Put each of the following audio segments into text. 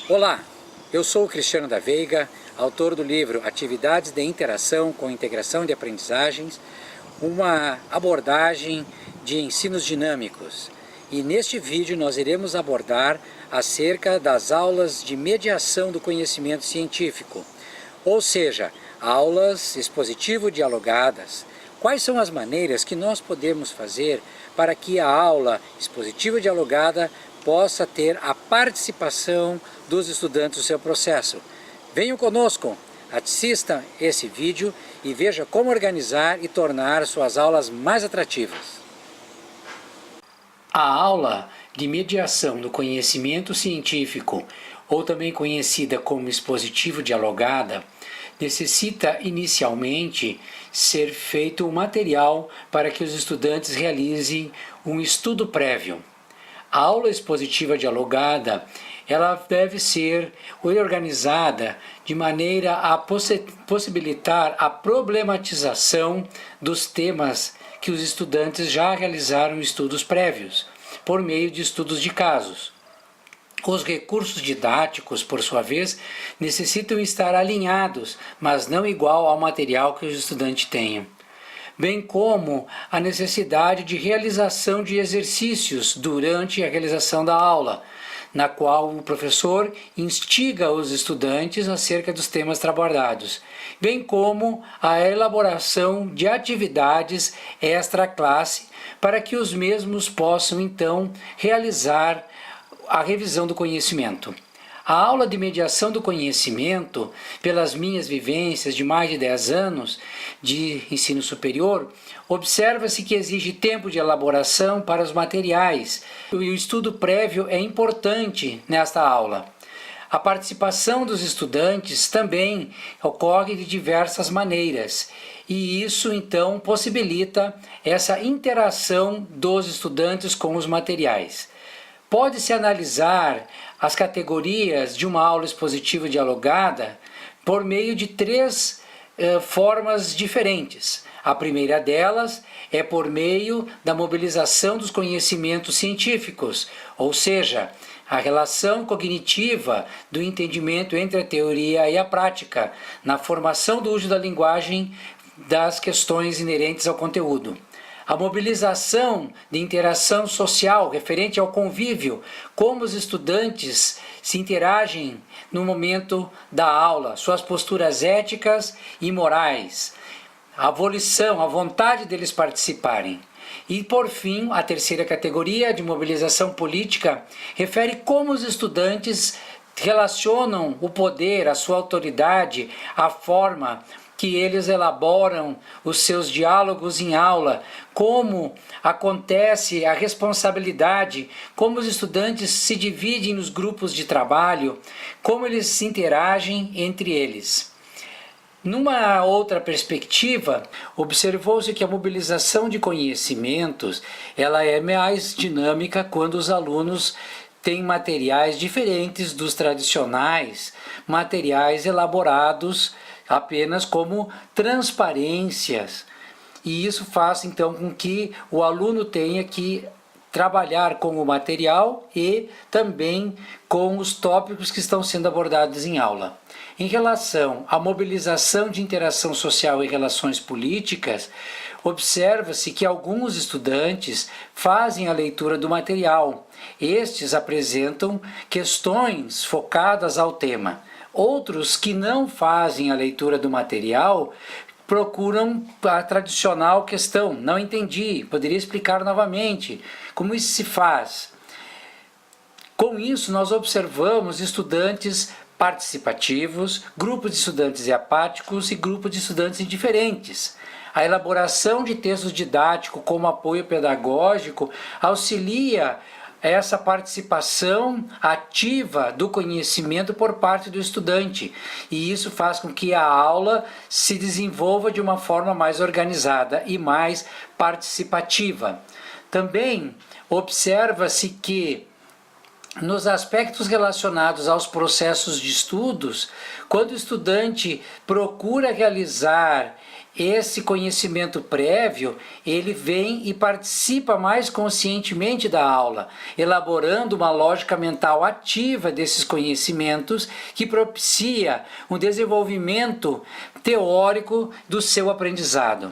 Olá, eu sou o Cristiano da Veiga, autor do livro Atividades de Interação com Integração de Aprendizagens, uma abordagem de ensinos dinâmicos. E neste vídeo nós iremos abordar acerca das aulas de mediação do conhecimento científico, ou seja, aulas expositivo-dialogadas. Quais são as maneiras que nós podemos fazer para que a aula expositivo-dialogada possa ter a participação dos estudantes no seu processo? Venham conosco, assista esse vídeo e veja como organizar e tornar suas aulas mais atrativas. A aula de mediação do conhecimento científico, ou também conhecida como expositivo-dialogada, necessita inicialmente ser feito um material para que os estudantes realizem um estudo prévio. A aula expositiva dialogada, ela deve ser organizada de maneira a possibilitar a problematização dos temas que os estudantes já realizaram estudos prévios, por meio de estudos de casos. Os recursos didáticos, por sua vez, necessitam estar alinhados, mas não igual ao material que os estudantes tenham, bem como a necessidade de realização de exercícios durante a realização da aula, na qual o professor instiga os estudantes acerca dos temas abordados, bem como a elaboração de atividades extra-classe para que os mesmos possam então realizar a revisão do conhecimento. A aula de mediação do conhecimento, pelas minhas vivências de mais de 10 anos de ensino superior, observa-se que exige tempo de elaboração para os materiais e o estudo prévio é importante nesta aula. A participação dos estudantes também ocorre de diversas maneiras e isso então possibilita essa interação dos estudantes com os materiais. Pode-se analisar as categorias de uma aula expositiva dialogada por meio de três formas diferentes. A primeira delas é por meio da mobilização dos conhecimentos científicos, ou seja, a relação cognitiva do entendimento entre a teoria e a prática, na formação do uso da linguagem das questões inerentes ao conteúdo. A mobilização de interação social referente ao convívio, como os estudantes se interagem no momento da aula, suas posturas éticas e morais, a volição, a vontade deles participarem. E, por fim, a terceira categoria de mobilização política refere como os estudantes relacionam o poder, a sua autoridade, a forma que eles elaboram os seus diálogos em aula, como acontece a responsabilidade, como os estudantes se dividem nos grupos de trabalho, como eles se interagem entre eles. Numa outra perspectiva, observou-se que a mobilização de conhecimentos ela é mais dinâmica quando os alunos têm materiais diferentes dos tradicionais, materiais elaborados apenas como transparências. E isso faz então com que o aluno tenha que trabalhar com o material e também com os tópicos que estão sendo abordados em aula. Em relação à mobilização de interação social e relações políticas, observa-se que alguns estudantes fazem a leitura do material. Estes apresentam questões focadas ao tema. Outros que não fazem a leitura do material procuram a tradicional questão. Não entendi, poderia explicar novamente como isso se faz. Com isso, nós observamos estudantes participativos, grupos de estudantes apáticos e grupos de estudantes indiferentes. A elaboração de textos didáticos como apoio pedagógico auxilia essa participação ativa do conhecimento por parte do estudante. E isso faz com que a aula se desenvolva de uma forma mais organizada e mais participativa. Também observa-se que nos aspectos relacionados aos processos de estudos, quando o estudante procura realizar esse conhecimento prévio, ele vem e participa mais conscientemente da aula, elaborando uma lógica mental ativa desses conhecimentos que propicia um desenvolvimento teórico do seu aprendizado.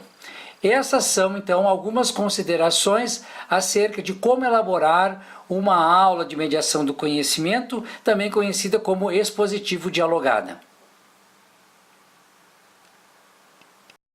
Essas são, então, algumas considerações acerca de como elaborar uma aula de mediação do conhecimento, também conhecida como expositivo dialogada.